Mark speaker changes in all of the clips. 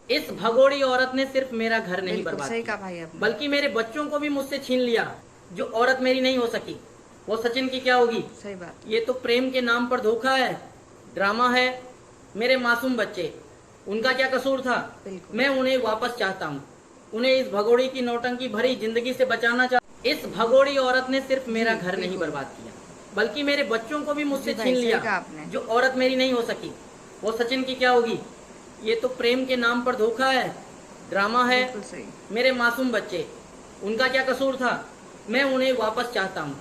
Speaker 1: इस भगोड़ी औरत ने सिर्फ मेरा घर नहीं
Speaker 2: बिल्कुल
Speaker 1: बर्बाद
Speaker 2: सही कहा
Speaker 1: किया,
Speaker 2: भाई आपने।
Speaker 1: बल्कि मेरे बच्चों को भी मुझसे छीन लिया। जो औरत मेरी नहीं हो सकी, वो सचिन की क्या होगी?
Speaker 2: सही बात है।
Speaker 1: ये तो प्रेम के नाम पर धोखा है, ड्रामा है। मेरे मासूम बच्चे, उनका क्या कसूर था?
Speaker 2: बिल्कुल।
Speaker 1: मैं उन्हें वापस चाहता हूँ। उन्हें इस भगोड़ी की नौटंकी भरी जिंदगी से बचाना चाहता। इस भगोड़ी औरत ने सिर्फ
Speaker 2: जी
Speaker 1: मेरा घर नहीं
Speaker 2: बिल्कुल।
Speaker 1: बर्बाद किया, बल्कि मेरे बच्चों को भी
Speaker 2: जी
Speaker 1: मुझसे छीन
Speaker 2: भाई सही
Speaker 1: लिया।
Speaker 2: कहा आपने।
Speaker 1: जो औरत मेरी नहीं हो सकी, वो सचिन की क्या होगी? ये तो प्रेम के नाम पर धोखा है, ड्रामा है।
Speaker 2: बिल्कुल सही।
Speaker 1: मेरे मासूम बच्चे, उनका क्या कसूर था? मैं उन्हें वापस चाहता हूँ।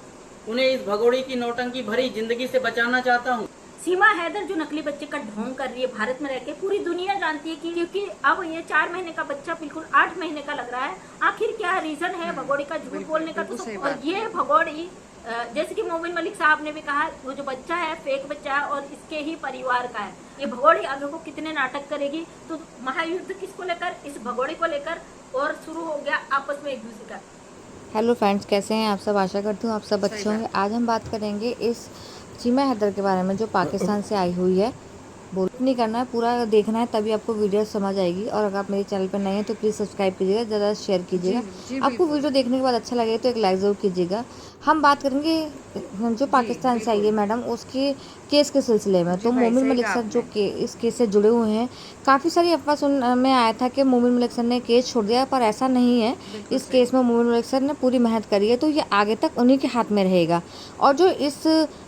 Speaker 1: उन्हें इस भगोड़ी की नौटंकी भरी जिंदगी से बचाना चाहता हूँ।
Speaker 3: सीमा हैदर जो नकली बच्चे का ढोंग कर रही है भारत में रहकर, पूरी दुनिया जानती है कि क्योंकि अब ये 4 महीने का बच्चा बिल्कुल 8 महीने का लग रहा है। आखिर क्या रीजन है भगोड़ी का झूठ
Speaker 2: बिल्कुल
Speaker 3: बोलने का? तो
Speaker 2: बिल्कुल सही
Speaker 3: और
Speaker 2: बात
Speaker 3: ये
Speaker 2: है।
Speaker 3: भगोड़ी जैसे कि मोमिन मलिक साहब ने भी कहा, वो जो बच्चा है फेक बच्चा है और इसके ही परिवार का है। ये भगोड़ी आगे को कितने नाटक करेगी? तो महायुद्ध किसको लेकर? इस भगोड़ी को लेकर। और शुरू हो गया आपस में एक दूसरे का।
Speaker 4: हेलो फ्रेंड्स, कैसे हैं आप सब? आशा करती हूँ आप सब
Speaker 2: सही
Speaker 4: अच्छे होंगे।
Speaker 2: बात है।
Speaker 4: आज हम बात करेंगे इस सीमा हैदर के बारे में जो पाकिस्तान से आई हुई है। बोल नहीं करना है, पूरा देखना है, तभी आपको वीडियो समझ आएगी। और अगर आप मेरे चैनल पर नए हैं तो प्लीज़ सब्सक्राइब कीजिएगा, ज़्यादा शेयर
Speaker 2: जी
Speaker 4: कीजिएगा।
Speaker 2: जी
Speaker 4: आपको
Speaker 2: बिल्कुल।
Speaker 4: वीडियो देखने के बाद अच्छा लगे तो एक लाइक ज़रूर कीजिएगा। हम बात करेंगे जो
Speaker 2: जी
Speaker 4: पाकिस्तान से आई है
Speaker 2: बिल्कुल।
Speaker 4: मैडम, उसके केस के सिलसिले में।
Speaker 2: जी
Speaker 4: तो
Speaker 2: भाई
Speaker 4: मोमिन
Speaker 2: सही
Speaker 4: मलिक
Speaker 2: कहा
Speaker 4: सर जो
Speaker 2: आपने।
Speaker 4: इस केस से जुड़े हुए हैं, काफ़ी सारी अफवाह सुन में आया था कि मोमिन मलिक सर ने केस छोड़ दिया, पर ऐसा नहीं है।
Speaker 2: बिल्कुल
Speaker 4: इस
Speaker 2: सही।
Speaker 4: केस में मोमिन मलिक सर ने पूरी मेहनत करी है, तो ये आगे तक उन्हीं के हाथ में रहेगा। और जो इस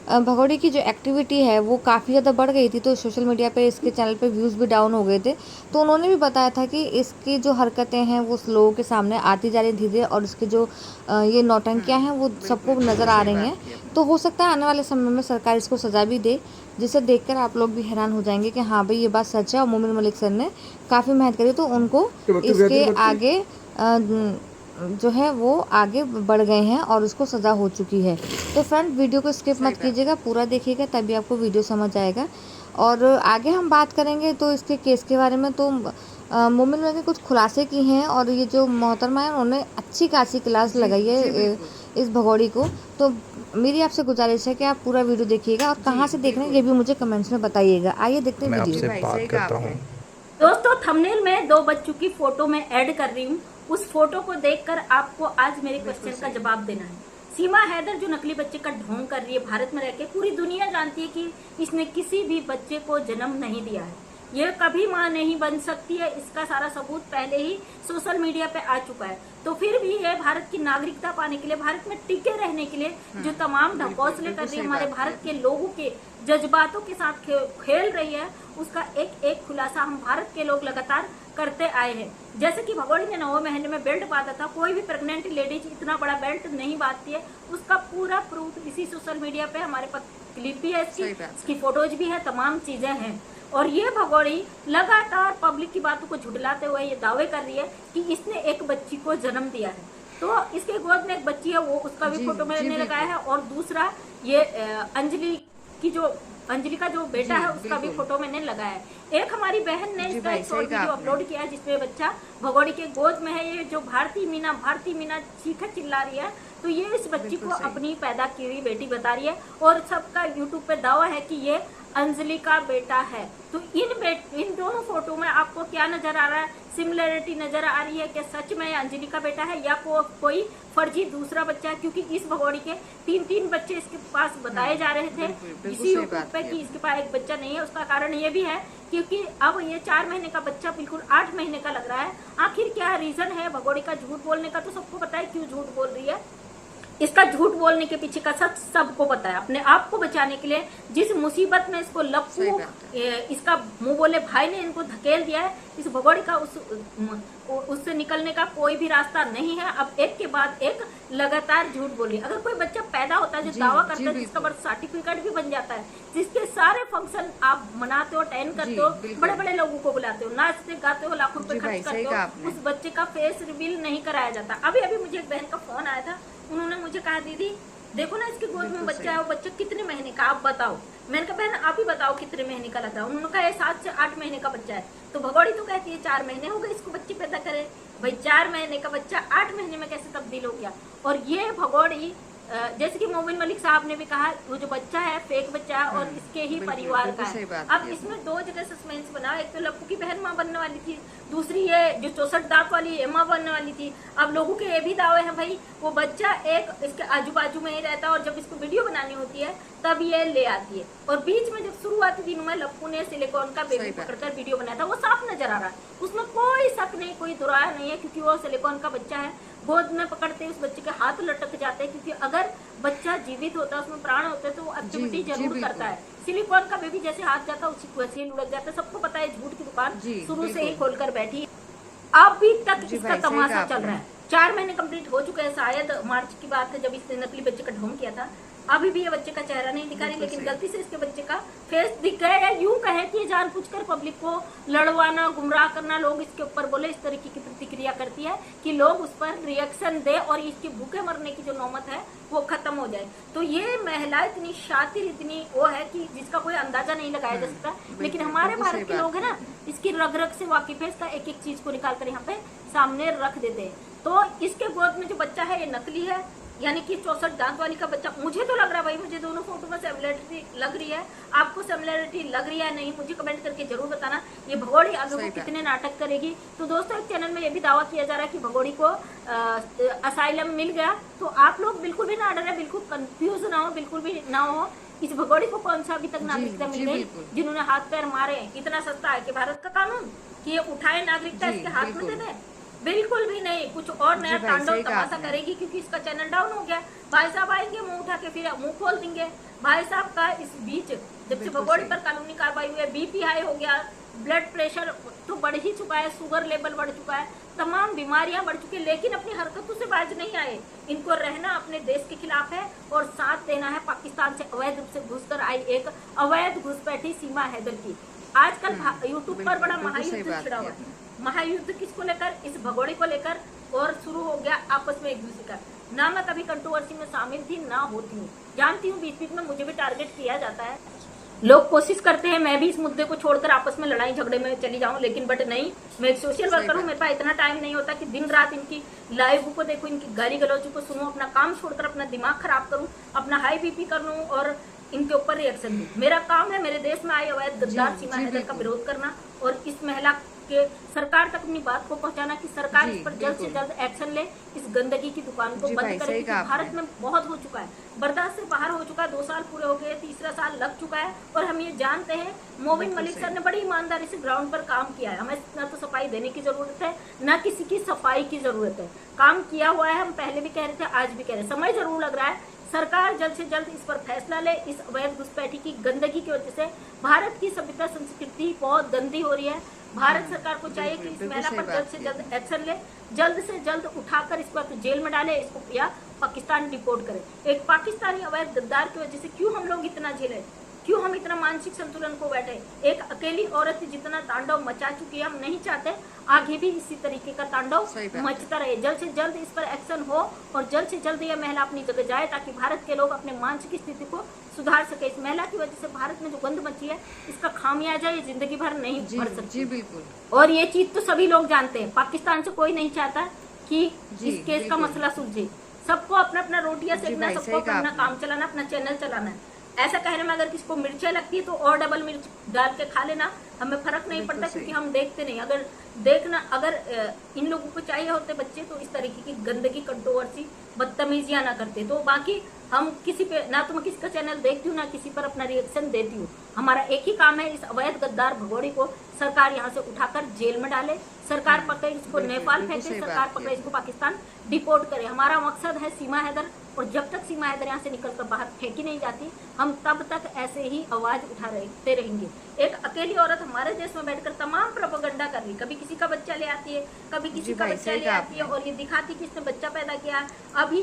Speaker 4: भगोड़ी की जो एक्टिविटी है वो काफ़ी ज़्यादा बढ़ गई थी, तो सोशल मीडिया पे इसके चैनल पे व्यूज़ भी डाउन हो गए थे। तो उन्होंने भी बताया था कि इसकी जो हरकतें हैं वो लोगों के सामने आती जा रही धीरे, और इसके जो ये नौटंकियाँ हैं वो सबको
Speaker 2: बिल्कुल
Speaker 4: नज़र
Speaker 2: बिल्कुल
Speaker 4: आ
Speaker 2: सही
Speaker 4: रही
Speaker 2: बात
Speaker 4: हैं।
Speaker 2: की आपने।
Speaker 4: तो हो सकता है आने वाले समय में सरकार इसको सज़ा भी दे, जिसे देखकर आप लोग भी हैरान हो जाएंगे कि हाँ भाई ये बात सच है और मोमिन मलिक सर ने काफ़ी मेहनत करी, तो उनको इसके आगे जो है वो आगे बढ़ गए हैं और उसको सज़ा हो चुकी है। तो फ्रेंड, वीडियो को स्किप
Speaker 2: सही
Speaker 4: मत
Speaker 2: बात है।
Speaker 4: कीजिएगा, पूरा देखिएगा, तभी आपको वीडियो समझ आएगा। और आगे हम बात करेंगे तो इसके केस के बारे में। तो मोमिन ने कुछ खुलासे किए हैं, और ये जो मोहतरमा है उन्होंने अच्छी खासी क्लास
Speaker 2: जी
Speaker 4: लगाई
Speaker 2: जी
Speaker 4: है
Speaker 2: बिल्कुल।
Speaker 4: इस भगोड़ी को। तो मेरी आपसे गुजारिश है कि आप पूरा वीडियो देखिएगा, और
Speaker 2: जी
Speaker 4: कहाँ से देख रहे हैं ये
Speaker 2: बिल्कुल।
Speaker 4: भी मुझे कमेंट्स में बताइएगा। आइए देखते हैं
Speaker 5: मैं
Speaker 4: वीडियो।
Speaker 2: जी
Speaker 5: आपसे
Speaker 2: भाई
Speaker 5: बात
Speaker 2: सही कहा
Speaker 5: करता
Speaker 2: आपने।
Speaker 5: हूँ।
Speaker 3: दोस्तों, थंबनेल में दो बच्चों की फोटो में ऐड कर रही हूँ। उस फोटो को देखकर आपको आज मेरे
Speaker 2: बिल्कुल
Speaker 3: क्वेश्चन का
Speaker 2: सही।
Speaker 3: जवाब देना है। सीमा हैदर जो नकली बच्चे का ढोंग कर रही है भारत में रहकर, पूरी दुनिया जानती है कि इसने किसी भी बच्चे को जन्म नहीं दिया है। ये कभी मां नहीं बन सकती है, इसका सारा सबूत पहले ही सोशल मीडिया पे आ चुका है। तो फिर भी ये भारत की नागरिकता पाने के लिए, भारत में टिके रहने के लिए जो तमाम
Speaker 2: बिल्कुल
Speaker 3: ढकोसले कर
Speaker 2: बिल्कुल
Speaker 3: रही है,
Speaker 2: सही
Speaker 3: हमारे
Speaker 2: बात की
Speaker 3: भारत के
Speaker 2: आपने।
Speaker 3: लोगों के जज्बातों के साथ खेल रही है, उसका एक एक खुलासा हम भारत के लोग लगातार करते आए हैं। जैसे कि भगोड़ी ने 9वें महीने में बेल्ट बांधा था, कोई भी प्रेग्नेंट लेडीज इतना बड़ा बेल्ट नहीं बांधती है। उसका पूरा प्रूफ इसी सोशल मीडिया पे हमारे पास क्लिप भी है,
Speaker 2: सही बात
Speaker 3: इसकी
Speaker 2: है।
Speaker 3: फोटोज भी है, तमाम चीजें हैं। और ये भगोड़ी लगातार पब्लिक की बातों को झुठलाते हुए ये दावे कर रही है कि इसने एक बच्ची को जन्म दिया है। तो इसके गोद में एक बच्ची है, वो उसका भी
Speaker 2: जी
Speaker 3: फोटो
Speaker 2: जी
Speaker 3: मैंने लगाया
Speaker 2: बिल्कुल।
Speaker 3: है। और दूसरा ये अंजलि की जो अंजलि का जो बेटा
Speaker 2: जी
Speaker 3: है उसका भी
Speaker 2: बिल्कुल।
Speaker 3: फोटो मैंने लगाया है। एक हमारी बहन ने
Speaker 2: जी
Speaker 3: इसका
Speaker 2: भाई
Speaker 3: एक
Speaker 2: सही
Speaker 3: शॉर्ट
Speaker 2: कहा
Speaker 3: वीडियो
Speaker 2: आपने।
Speaker 3: अपलोड किया है जिसमें बच्चा भगोड़ी के गोद में है। ये जो भारती मीना चीखा चिल्ला रही है, तो ये इस बच्ची
Speaker 2: बिल्कुल
Speaker 3: को
Speaker 2: सही।
Speaker 3: अपनी पैदा की हुई बेटी बता रही है। और सबका यूट्यूब पे दावा है कि ये अंजलि का बेटा है। तो इन दोनों फोटो में आपको क्या नजर आ रहा है? सिमिलरिटी नजर आ रही है कि सच में अंजलि का बेटा है या कोई फर्जी दूसरा बच्चा है? क्योंकि इस भगोड़ी के 3 बच्चे इसके पास बताए जा रहे थे
Speaker 2: बिल्कुल बिल्कुल
Speaker 3: इसी
Speaker 2: सही
Speaker 3: यूट्यूब
Speaker 2: बात
Speaker 3: पे
Speaker 2: की
Speaker 3: कि
Speaker 2: आपने।
Speaker 3: इसके पास एक बच्चा नहीं है। उसका कारण ये भी है क्योंकि अब ये 4 महीने का बच्चा बिल्कुल 8 महीने का लग रहा है। आखिर क्या रीजन है भगोड़ी का झूठ बोलने का? तो सबको पता है क्यों झूठ बोल रही है। इसका झूठ बोलने के पीछे का सच सबको पता है। अपने आप को बचाने के लिए जिस मुसीबत में इसको
Speaker 2: सही
Speaker 3: लप्पू
Speaker 2: बात है।
Speaker 3: इसका मुंह बोले भाई ने इनको धकेल दिया है, इस भगोड़ी का उससे निकलने का कोई भी रास्ता नहीं है। अब एक के बाद एक लगातार झूठ बोली। अगर कोई बच्चा पैदा होता है जो
Speaker 2: जी
Speaker 3: दावा
Speaker 2: जी
Speaker 3: करता है, जिसका
Speaker 2: बिल्कुल।
Speaker 3: बर्थ सर्टिफिकेट भी बन जाता है, जिसके सारे फंक्शन आप मनाते हो, अटेंड करते
Speaker 2: जी
Speaker 3: हो,
Speaker 2: बिल्कुल।
Speaker 3: बड़े बड़े लोगों को बुलाते हो, नाचते गाते हो, लाखों रुपए
Speaker 2: जी
Speaker 3: खर्च
Speaker 2: भाई
Speaker 3: करते
Speaker 2: सही
Speaker 3: हो,
Speaker 2: कहा आपने।
Speaker 3: उस बच्चे का फेस रिवील नहीं कराया जाता। अभी अभी मुझे एक बहन का फोन आया था, उन्होंने मुझे कहा दीदी देखो ना इसकी गोद में
Speaker 2: बिल्कुल
Speaker 3: बच्चा है,
Speaker 2: सही।
Speaker 3: वो बच्चा कितने महीने का आप बताओ। मैंने कहा बहन आप ही बताओ कितने महीने का लगता है। उन्होंने कहा 7 से 8 महीने का बच्चा है। तो भगोड़ी तो कहती है 4 महीने हो गए इसको बच्चे पैदा करे। भाई 4 महीने का बच्चा 8 महीने में कैसे तब्दील हो गया? और ये भगोड़ी जैसे कि मोमिन मलिक साहब ने भी कहा, वो जो बच्चा है फेक बच्चा है और इसके ही परिवार का
Speaker 4: सही
Speaker 3: है।
Speaker 4: बात
Speaker 3: अब इसमें दो जगह सस्पेंस बना, एक तो लप्पू की बहन माँ बनने वाली थी, दूसरी ये जो 64 दांत वाली ये माँ बनने वाली थी। अब लोगों के ये भी दावे हैं भाई वो बच्चा एक इसके आजू बाजू में ही रहता है और जब इसको वीडियो बनानी होती है तब ये ले आती है। और बीच में जब शुरुआती दिनों में लप्पू ने सिलिकॉन का बेबी पकड़कर वीडियो बनाया था, वो साफ नजर आ रहा है, उसमें कोई शक नहीं, कोई दुराया नहीं है, क्योंकि वो सिलिकॉन का बच्चा है। गोद में पकड़ते ही उस बच्चे के हाथ लटक जाते हैं, क्योंकि अगर बच्चा जीवित होता है उसमें प्राण होते तो वो एक्टिविटी जरूर करता है। सिलिकॉन का बेबी जैसे हाथ जाता है उसी वैसे ही लुढ़क जाता है। सबको पता है झूठ की दुकान शुरू से ही खोलकर बैठी है। अभी तक इसका तमाशा चल रहा है। 4 महीने कंप्लीट हो चुके हैं, शायद मार्च की बात है जब इसने नकली बच्चे का ढोंग किया था। अभी भी ये बच्चे का चेहरा नहीं दिखा रही, लेकिन गलती से इसके बच्चे का फेस दिख गया है। यूं कहे कि ये जानबूझकर पब्लिक को लड़वाना, गुमराह करना, लोग इसके ऊपर बोले, इस तरीके की प्रतिक्रिया करती है कि लोग उस पर रिएक्शन दे और इसके भूखे मरने की जो नौबत है वो खत्म हो जाए। तो ये महिला इतनी शातिर, इतनी वो है कि जिसका कोई अंदाजा नहीं लगाया जा सकता। लेकिन हमारे भारत के लोग है ना, इसकी रग रग से वाकिफ है, इसका एक एक चीज को निकाल कर यहाँ पे सामने रख देते हैं। तो इसके गोद में जो बच्चा है ये नकली है, यानी कि 64 दांत वाली का बच्चा। मुझे तो लग रहा है भाई, मुझे दोनों फोटो में सिमिलरिटी लग रही है। आपको सिमिलरिटी लग रही है नहीं, मुझे कमेंट करके जरूर बताना। ये भगोड़ी आगे को कितने नाटक करेगी। तो दोस्तों एक चैनल में ये भी दावा किया जा रहा है कि भगोड़ी को असाइलम मिल गया। तो आप लोग बिल्कुल भी ना डरे, बिल्कुल कंफ्यूज ना हो, बिल्कुल भी ना हो। इस भगोड़ी को कौन सा अभी तक नागरिकता मिल गई, जिन्होंने हाथ पैर मारे। इतना सस्ता है कि भारत का कानून कि ये उठाए नागरिकता इसके हाथ में दे दे? बिल्कुल भी नहीं। कुछ और नया तांडव तमाशा करेगी, क्योंकि इसका चैनल डाउन हो गया। भाई साहब आएंगे, मुंह उठा के फिर मुंह खोल देंगे। भाई साहब का इस बीच जब से भगोड़ी पर कानूनी कार्रवाई हुई है, बीपी हाई हो गया, ब्लड प्रेशर तो बढ़ ही चुका है, शुगर लेवल बढ़ चुका है, तमाम बीमारियां बढ़ चुकी है, लेकिन अपनी हरकतों से बाज नहीं आए। इनको रहना अपने देश के खिलाफ है और साथ देना है पाकिस्तान से अवैध रूप से घुसकर आई एक अवैध घुसपैठी सीमा हैदर की। आजकल यूट्यूब पर बड़ा महायुद्ध छिड़ा हुआ है। महायुद्ध किसको लेकर? इस भगोड़ी को लेकर। और शुरू हो गया आपस में एक दूसरे का। ना मैं कभी कंट्रोवर्सी में शामिल थी, ना होती हूँ, जानती हूँ बीच बीच में मुझे भी टारगेट किया जाता है। लोग कोशिश करते हैं मैं भी इस मुद्दे को छोड़कर आपस में लड़ाई झगड़े में चली जाऊं, लेकिन बट नहीं, मैं एक सोशल वर्कर हूँ। मेरे पास इतना टाइम नहीं होता कि दिन रात इनकी लाइव को देखूं, इनकी गाली गलौजों को सुनूं, अपना काम छोड़कर अपना दिमाग खराब करूं, अपना हाई बीपी कर लूं और इनके ऊपर रिएक्शन दूं। मेरा काम है मेरे देश में आए अवैध गद्दार सीमा हैदर का विरोध करना और इस महिला के सरकार तक अपनी बात को पहुंचाना कि सरकार इस पर जल्द से जल्द एक्शन ले, इस गंदगी की दुकान को बंद करे। भारत में बहुत हो चुका है, बर्दाश्त से बाहर हो चुका है। 2 साल पूरे हो गए, तीसरा साल लग चुका है और हम ये जानते हैं मोमिन मलिक सर ने बड़ी ईमानदारी से ग्राउंड पर काम किया है। हमें ना तो सफाई देने की जरूरत है, ना किसी की सफाई की जरूरत है। काम किया हुआ है, हम पहले भी कह रहे थे, आज भी कह रहे हैं। समय जरूर लग रहा है, सरकार जल्द से जल्द इस पर फैसला ले। इस अवैध घुसपैठी की गंदगी की वजह से भारत की सभ्यता संस्कृति बहुत गंदी हो रही है। भारत सरकार को चाहिए कि इस महिला पर जल्द से जल्द एक्शन ले, जल्द से जल्द उठाकर इसको तो जेल में डाले, इसको या पाकिस्तान डिपोर्ट करे। एक पाकिस्तानी अवैध गद्दार की वजह से क्यों हम लोग इतना झेले, क्यों हम इतना मानसिक संतुलन को बैठे? एक अकेली औरत जितना तांडव मचा चुकी है, हम नहीं चाहते आगे भी इसी तरीके का तांडव मचता रहे। जल्द से जल्द इस पर एक्शन हो और जल्द से जल्द यह महिला अपनी जगह जाए, ताकि भारत के लोग अपने मानसिक स्थिति को सुधार सके। इस महिला की वजह से भारत में जो गंद मची है, इसका खामियाजा ये जिंदगी भर नहीं भर सकती। बिल्कुल। और ये चीज तो सभी लोग जानते हैं, पाकिस्तान से कोई नहीं चाहता कि इस केस का मसला सुलझे। सबको अपना अपना रोटियां सेकना, सबको अपना काम चलाना, अपना चैनल चलाना है। ऐसा कहने में अगर किसी को मिर्चें लगती है तो और डबल मिर्च डाल के खा लेना, हमें फर्क नहीं पड़ता, क्योंकि हम देखते नहीं। अगर इन लोगों को चाहिए होते बच्चे तो इस तरीके की गंदगी, कंट्रोवर्सी, बदतमीजियां ना करते। तो बाकी हम किसी पे ना तो मैं किसी का चैनल देखती हूँ, ना किसी पर अपना रिएक्शन देती हूँ। हमारा एक ही काम है, इस अवैध गद्दार भगोड़ी को सरकार यहाँ से उठाकर जेल में डाले, सरकार पकड़े इसको नेपाल फेंके, सरकार पकड़े इसको पाकिस्तान डिपोर्ट करे। हमारा मकसद है सीमा हैदर, और जब तक सीमा हैदर यहाँ से निकलकर बाहर फेंकी नहीं जाती, हम तब तक ऐसे ही आवाज उठाते रहेंगे। एक अकेली औरत हमारे देश में बैठकर तमाम प्रोपेगेंडा कर रही, कभी किसी का बच्चा ले आती है, कभी किसी का बच्चा ले आती है और ये दिखाती कि इसने बच्चा पैदा किया। अभी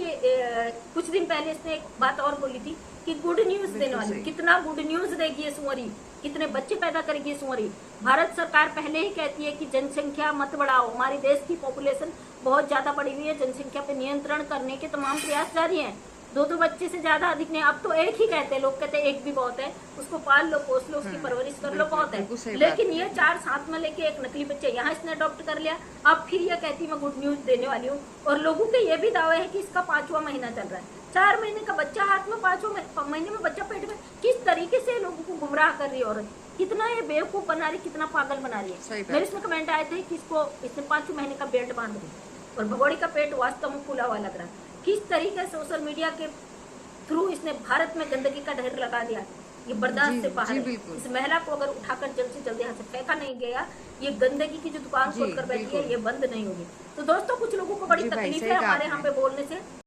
Speaker 3: कुछ दिन पहले इसने एक बात और बोली थी कि गुड न्यूज देने वाली, कितना गुड न्यूज देगी ये सुंवरी, कितने बच्चे पैदा करेगी ये सुंवरी। भारत सरकार पहले ही कहती है कि जनसंख्या मत बढ़ाओ, हमारे देश की पॉपुलेशन बहुत ज्यादा बढ़ी हुई है, जनसंख्या पे नियंत्रण करने के तमाम प्रयास जारी हैं। 2 बच्चे से ज्यादा अधिक नहीं, अब तो एक ही कहते हैं, लोग कहते हैं एक भी बहुत है, उसको पाल लो, पोस लो, उसकी परवरिश कर लो, बहुत है। लेकिन ये 4 साथ में लेके एक नकली बच्चे यहाँ इसने अडॉप्ट कर लिया। अब फिर ये कहती मैं गुड न्यूज देने वाली हूँ, और लोगों के ये भी दावे है कि इसका 5वां महीना चल रहा है। 4 महीने का बच्चा हाथ में, 5 महीने में बच्चा पेट में, किस तरीके से लोगों को गुमराह कर रही है औरत, कितना ये बेवकूफ बना रही, कितना पागल बना रही है। मेरे इसमें कमेंट आए थे कि इसने 5 महीने का बेल्ट बांध दी और भगोड़ी का पेट वास्तव में फूला हुआ लग रहा है। किस तरीके से सोशल मीडिया के थ्रू इसने भारत में गंदगी का ढेर लगा दिया, ये बर्दाश्त से बाहर है। इस महिला को अगर उठाकर जल्द से जल्द यहाँ से फेंका नहीं गया, ये गंदगी की जो दुकान खोल कर बैठी है ये बंद नहीं होगी। तो दोस्तों कुछ लोगों को बड़ी तकलीफ है हमारे यहाँ पे बोलने से।